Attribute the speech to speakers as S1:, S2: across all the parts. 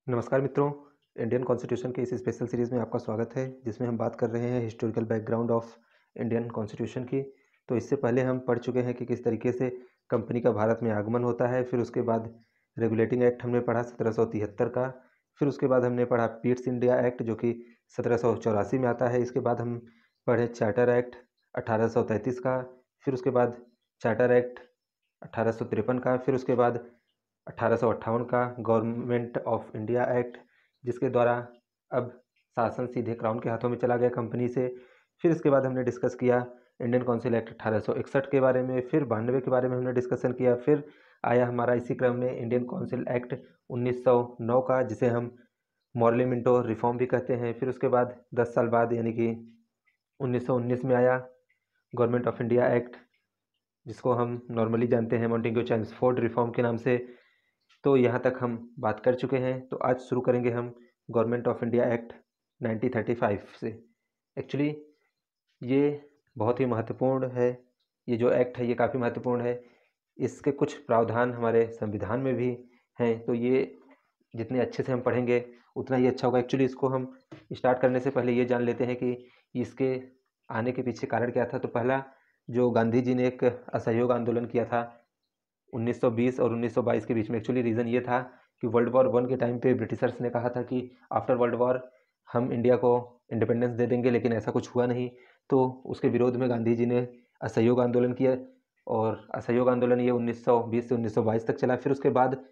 S1: नमस्कार मित्रों। Indian constitution के इस स्पेशल सीरीज़ में आपका स्वागत है, जिसमें हम बात कर रहे हैं historical background of Indian constitution की। तो इससे पहले हम पढ़ चुके हैं कि किस तरीके से कंपनी का भारत में आगमन होता है। फिर उसके बाद रेगुलेटिंग एक्ट हमने पढ़ा 1773 का। फिर उसके बाद हमने पढ़ा पीट्स इंडिया एक्ट, जो कि 1784 में आता है। इसके बाद हम पढ़े चार्टर एक्ट 1833 का। फिर उसके बाद चार्टर एक्ट 1853 का। फिर उसके बाद 1858 का गवर्नमेंट ऑफ इंडिया एक्ट, जिसके द्वारा अब शासन सीधे क्राउन के हाथों में चला गया कंपनी से। फिर इसके बाद हमने डिस्कस किया इंडियन काउंसिल एक्ट 1861 के बारे में। फिर 92 के बारे में हमने डिस्कशन किया। फिर आया हमारा इसी क्रम में इंडियन काउंसिल एक्ट 1909 का, जिसे हम मॉर्ले मिंटो रिफॉर्म भी कहते हैं। फिर उसके बाद 10 साल बाद यानी कि 1919 में आया गवर्नमेंट ऑफ इंडिया एक्ट, जिसको हम नॉर्मली जानते हैं मॉन्टेग्यू चैम्सफोर्ड रिफॉर्म के नाम से। तो यहाँ तक हम बात कर चुके हैं। तो आज शुरू करेंगे हम गवर्नमेंट ऑफ इंडिया एक्ट 1935 से। एक्चुअली ये बहुत ही महत्वपूर्ण है। ये जो एक्ट है ये काफ़ी महत्वपूर्ण है। इसके कुछ प्रावधान हमारे संविधान में भी हैं, तो ये जितने अच्छे से हम पढ़ेंगे उतना ही अच्छा होगा। एक्चुअली इसको हम स्टार्ट करने से पहले ये जान लेते हैं कि इसके आने के पीछे कारण क्या था। तो पहला, जो गांधी जी ने एक असहयोग आंदोलन किया था 1920 और 1922 के बीच में। एक्चुअली रीज़न ये था कि वर्ल्ड वॉर वन के टाइम पे ब्रिटिशर्स ने कहा था कि आफ्टर वर्ल्ड वॉर हम इंडिया को इंडिपेंडेंस दे देंगे, लेकिन ऐसा कुछ हुआ नहीं। तो उसके विरोध में गांधी जी ने असहयोग आंदोलन किया, और असहयोग आंदोलन ये 1920 से 1922 तक चला। फिर उसके बाद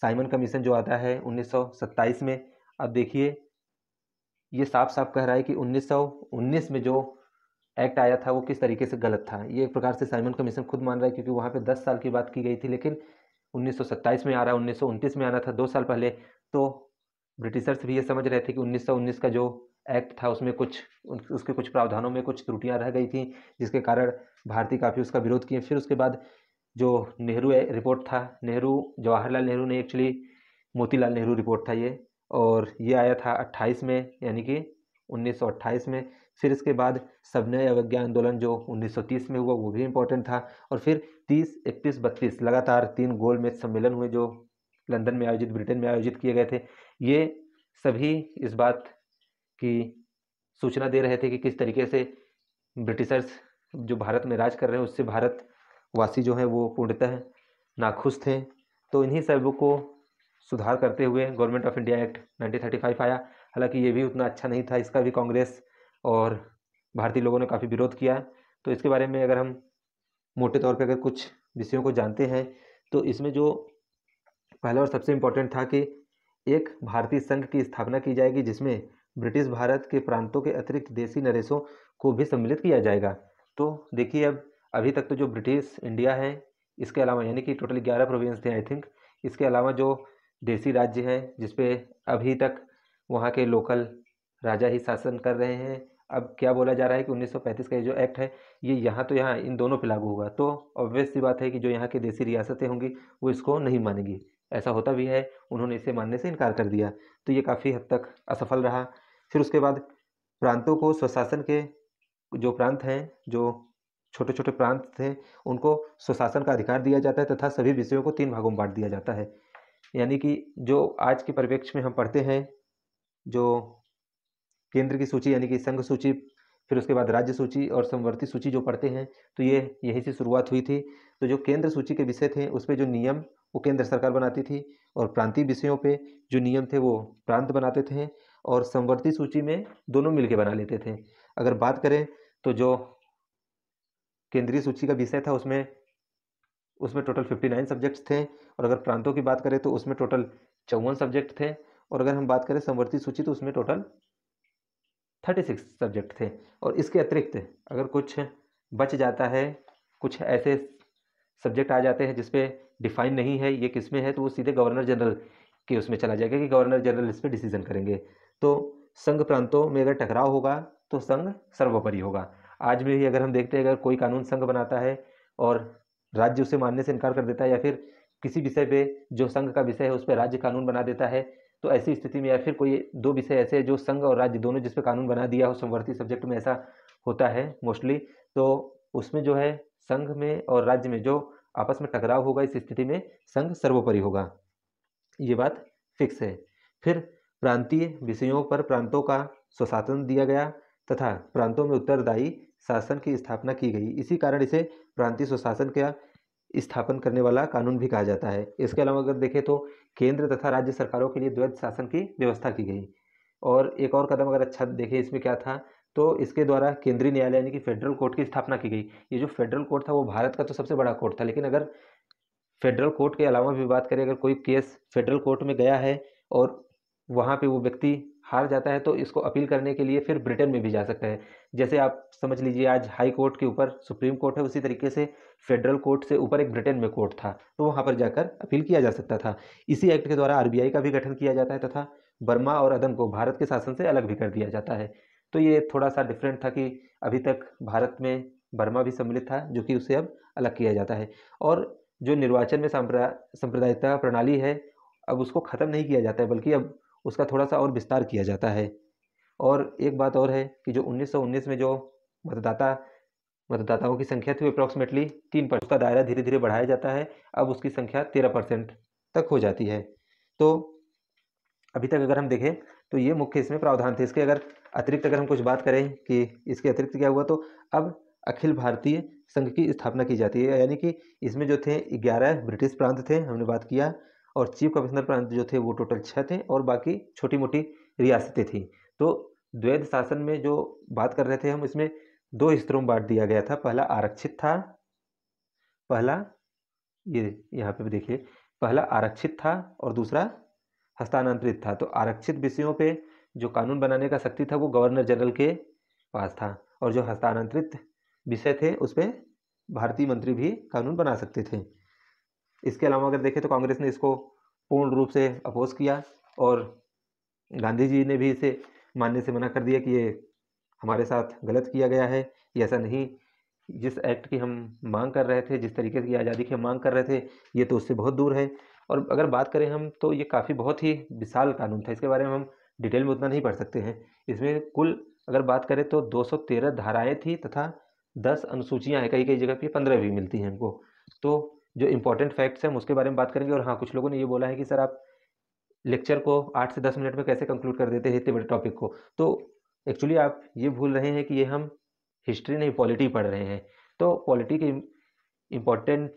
S1: साइमन कमीशन जो आता है 1927 में। अब देखिए, ये साफ साफ कह रहा है कि 1919 में जो एक्ट आया था वो किस तरीके से गलत था। ये एक प्रकार से साइमन कमीशन खुद मान रहा है, क्योंकि वहाँ पे 10 साल की बात की गई थी, लेकिन 1927 में आ रहा है, 1929 में आना था 2 साल पहले। तो ब्रिटिशर्स भी ये समझ रहे थे कि 1919 का जो एक्ट था उसमें उसके कुछ प्रावधानों में कुछ त्रुटियां रह गई थी, जिसके कारण भारतीय काफ़ी उसका विरोध किए। फिर उसके बाद जो नेहरू रिपोर्ट था, जवाहरलाल नेहरू ने एक्चुअली मोतीलाल नेहरू रिपोर्ट था ये, और ये आया था 28 में, यानी कि 1928 में। फिर इसके बाद सविनय अवज्ञा आंदोलन जो 1930 में हुआ, वो भी इम्पोर्टेंट था। और फिर 30, 31, 32 लगातार 3 गोलमेज सम्मेलन हुए, जो लंदन में आयोजित, ब्रिटेन में आयोजित किए गए थे। ये सभी इस बात की सूचना दे रहे थे कि किस तरीके से ब्रिटिशर्स जो भारत में राज कर रहे हैं उससे भारतवासी जो हैं वो पूर्णतः नाखुश थे। तो इन्हीं सबों को सुधार करते हुए गवर्नमेंट ऑफ इंडिया एक्ट 1935 आया। हालांकि ये भी उतना अच्छा नहीं था, इसका भी कांग्रेस और भारतीय लोगों ने काफ़ी विरोध किया। तो इसके बारे में अगर हम मोटे तौर पे अगर कुछ विषयों को जानते हैं, तो इसमें जो पहला और सबसे इम्पोर्टेंट था कि एक भारतीय संघ की स्थापना की जाएगी, जिसमें ब्रिटिश भारत के प्रांतों के अतिरिक्त देशी नरेशों को भी सम्मिलित किया जाएगा। तो देखिए, अब अभी तक तो जो ब्रिटिश इंडिया है, इसके अलावा यानी कि टोटल 11 प्रोविंस थे आई थिंक। इसके अलावा जो देशी राज्य हैं, जिसपे अभी तक वहाँ के लोकल राजा ही शासन कर रहे हैं। अब क्या बोला जा रहा है कि 1935 का ये जो एक्ट है, ये यहाँ इन दोनों पे लागू होगा। तो ऑब्वियस सी बात है कि जो यहाँ की देशी रियासतें होंगी वो इसको नहीं मानेंगी। ऐसा होता भी है, उन्होंने इसे मानने से इनकार कर दिया। तो ये काफ़ी हद तक असफल रहा। फिर उसके बाद प्रांतों को स्वशासन के जो प्रांत हैं, जो छोटे छोटे प्रांत थे, उनको स्वशासन का अधिकार दिया जाता है, तथा सभी विषयों को 3 भागों में बांट दिया जाता है। यानी कि जो आज के परिप्रेक्ष्य में हम पढ़ते हैं, जो केंद्र की सूची यानी कि संघ सूची, फिर उसके बाद राज्य सूची और समवर्ती सूची जो पढ़ते हैं, तो ये यहीं से शुरुआत हुई थी। तो जो केंद्र सूची के विषय थे उस पे जो नियम वो केंद्र सरकार बनाती थी, और प्रांतीय विषयों पे जो नियम थे वो प्रांत बनाते थे, और समवर्ती सूची में दोनों मिलके बना लेते थे। अगर बात करें तो जो केंद्रीय सूची का विषय था उसमें उसमें टोटल 59 सब्जेक्ट्स थे, और अगर प्रांतों की बात करें तो उसमें टोटल 54 सब्जेक्ट थे, और अगर हम बात करें समवर्ती सूची तो उसमें टोटल 36 सब्जेक्ट थे। और इसके अतिरिक्त अगर कुछ बच जाता है, कुछ ऐसे सब्जेक्ट आ जाते हैं जिसपे डिफाइन नहीं है ये किस में है, तो वो सीधे गवर्नर जनरल के उसमें चला जाएगा कि गवर्नर जनरल इस पर डिसीजन करेंगे। तो संघ प्रांतों में अगर टकराव होगा तो संघ सर्वोपरि होगा। आज भी अगर हम देखते हैं, अगर कोई कानून संघ बनाता है और राज्य उसे मानने से इनकार कर देता है, या फिर किसी विषय पे जो संघ का विषय है उस पर राज्य कानून बना देता है, तो ऐसी स्थिति में, या फिर कोई 2 विषय ऐसे जो संघ और राज्य दोनों जिस पे कानून बना दिया हो, समवर्ती सब्जेक्ट में ऐसा होता है मोस्टली, तो उसमें जो है संघ में और राज्य में जो आपस में टकराव होगा, इस स्थिति में संघ सर्वोपरि होगा। ये बात फिक्स है। फिर प्रांतीय विषयों पर प्रांतों का स्वशासन दिया गया तथा प्रांतों में उत्तरदायी शासन की स्थापना की गई। इसी कारण इसे प्रांतीय स्वशासन का स्थापन करने वाला कानून भी कहा जाता है। इसके अलावा अगर देखें तो केंद्र तथा राज्य सरकारों के लिए द्वैध शासन की व्यवस्था की गई। और एक और कदम अगर अच्छा देखें इसमें क्या था, तो इसके द्वारा केंद्रीय न्यायालय यानी कि फेडरल कोर्ट की स्थापना की गई। ये जो फेडरल कोर्ट था वो भारत का तो सबसे बड़ा कोर्ट था, लेकिन अगर फेडरल कोर्ट के अलावा भी बात करें, अगर कोई केस फेडरल कोर्ट में गया है और वहाँ पे वो व्यक्ति हार जाता है तो इसको अपील करने के लिए फिर ब्रिटेन में भी जा सकता है। जैसे आप समझ लीजिए आज हाई कोर्ट के ऊपर सुप्रीम कोर्ट है, उसी तरीके से फेडरल कोर्ट से ऊपर एक ब्रिटेन में कोर्ट था, तो वहाँ पर जाकर अपील किया जा सकता था। इसी एक्ट के द्वारा आरबीआई का भी गठन किया जाता है तथा बर्मा और अदम को भारत के शासन से अलग भी कर दिया जाता है। तो ये थोड़ा सा डिफरेंट था कि अभी तक भारत में बर्मा भी सम्मिलित था, जो कि उसे अब अलग किया जाता है। और जो निर्वाचन में सांप्रदायिकता प्रणाली है, अब उसको ख़त्म नहीं किया जाता है, बल्कि अब उसका थोड़ा सा और विस्तार किया जाता है। और एक बात और है कि जो 1919 में जो मतदाताओं की संख्या थी वो अप्रॉक्सीमेटली 3%, उसका दायरा धीरे धीरे बढ़ाया जाता है, अब उसकी संख्या 13% तक हो जाती है। तो अभी तक अगर हम देखें तो ये मुख्य इसमें प्रावधान थे। इसके अगर अतिरिक्त अगर हम कुछ बात करें कि इसके अतिरिक्त क्या हुआ, तो अब अखिल भारतीय संघ की स्थापना की जाती है, यानी कि इसमें जो थे 11 ब्रिटिश प्रांत थे, हमने बात किया, और चीफ कमिश्नर प्रांत जो थे वो टोटल 6 थे, और बाकी छोटी मोटी रियासतें थी। तो द्वैध शासन में जो बात कर रहे थे हम, इसमें 2 स्तरों में बांट दिया गया था। पहला आरक्षित था, पहला ये यहाँ पे भी देखिए, पहला आरक्षित था और दूसरा हस्तांतरित था। तो आरक्षित विषयों पे जो कानून बनाने का शक्ति था वो गवर्नर जनरल के पास था, और जो हस्तांतरित विषय थे उस पर भारतीय मंत्री भी कानून बना सकते थे। इसके अलावा अगर देखें तो कांग्रेस ने इसको पूर्ण रूप से अपोज किया, और गांधी जी ने भी इसे मानने से मना कर दिया कि ये हमारे साथ गलत किया गया है, ये ऐसा नहीं, जिस एक्ट की हम मांग कर रहे थे, जिस तरीके की आज़ादी की हम मांग कर रहे थे, ये तो उससे बहुत दूर है। और अगर बात करें हम तो ये काफ़ी बहुत ही विशाल कानून था, इसके बारे में हम डिटेल में उतना नहीं पढ़ सकते हैं। इसमें कुल अगर बात करें तो 213 धाराएं थी तथा 10 अनुसूचियां हैं, कई कई जगह पे 15 भी मिलती हैं हमको। तो जो इंपॉर्टेंट फैक्ट्स हैं हम उसके बारे में बात करेंगे। और हाँ, कुछ लोगों ने ये बोला है कि सर आप लेक्चर को 8 से 10 मिनट में कैसे कंक्लूड कर देते हैं इतने बड़े टॉपिक को। तो एक्चुअली आप ये भूल रहे हैं कि ये हम हिस्ट्री नहीं पॉलिटी पढ़ रहे हैं। तो पॉलिटी के इम्पोर्टेंट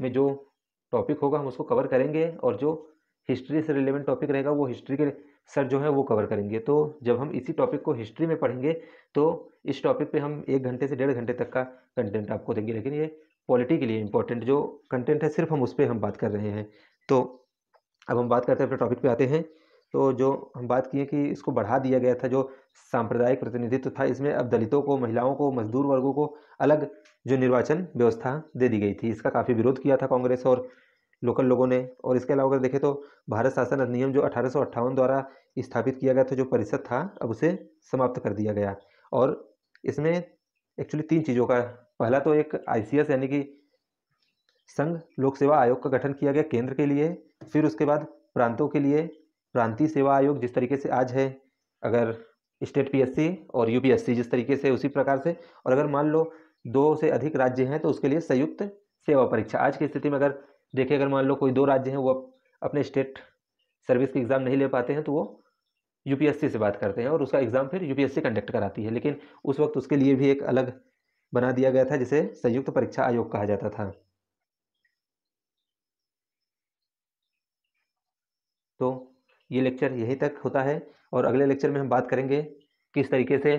S1: में जो टॉपिक होगा हम उसको कवर करेंगे, और जो हिस्ट्री से रिलेवेंट टॉपिक रहेगा वो हिस्ट्री के सर जो है वो कवर करेंगे। तो जब हम इसी टॉपिक को हिस्ट्री में पढ़ेंगे तो इस टॉपिक पे हम 1 घंटे से 1.5 घंटे तक का कंटेंट आपको देंगे, लेकिन ये पॉलिटी के लिए इंपॉर्टेंट जो कंटेंट है सिर्फ हम उस पर हम बात कर रहे हैं। तो अब हम बात करते हैं अपने टॉपिक पे आते हैं। तो जो हम बात किए कि इसको बढ़ा दिया गया था, जो सांप्रदायिक प्रतिनिधित्व था, इसमें अब दलितों को, महिलाओं को, मजदूर वर्गों को अलग जो निर्वाचन व्यवस्था दे दी गई थी। इसका काफ़ी विरोध किया था कांग्रेस और लोकल लोगों ने। और इसके अलावा अगर देखें तो भारत शासन अधिनियम जो 1858 द्वारा स्थापित किया गया था, जो परिषद था, अब उसे समाप्त कर दिया गया। और इसमें एक्चुअली 3 चीज़ों का, पहला तो एक ICS यानी कि संघ लोक सेवा आयोग का गठन किया गया केंद्र के लिए। फिर उसके बाद प्रांतों के लिए प्रांतीय सेवा आयोग, जिस तरीके से आज है अगर स्टेट PSC और UPSC जिस तरीके से, उसी प्रकार से। और अगर मान लो 2 से अधिक राज्य हैं तो उसके लिए संयुक्त सेवा परीक्षा। आज की स्थिति में अगर देखें, अगर मान लो कोई 2 राज्य हैं वो अपने स्टेट सर्विस के एग्ज़ाम नहीं ले पाते हैं तो वो UPSC से बात करते हैं और उसका एग्ज़ाम फिर UPSC कंडक्ट कराती है। लेकिन उस वक्त उसके लिए भी एक अलग बना दिया गया था जिसे संयुक्त परीक्षा आयोग कहा जाता था। तो ये लेक्चर यहीं तक होता है, और अगले लेक्चर में हम बात करेंगे किस तरीके से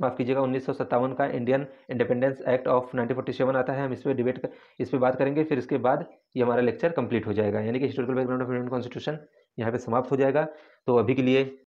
S1: 1957 का इंडियन इंडिपेंडेंस एक्ट ऑफ 1947 आता है। हम इस पर बात करेंगे। फिर इसके बाद ये हमारा लेक्चर कंप्लीट हो जाएगा, यानी कि historical background of Indian constitution यहाँ पे समाप्त हो जाएगा। तो अभी के लिए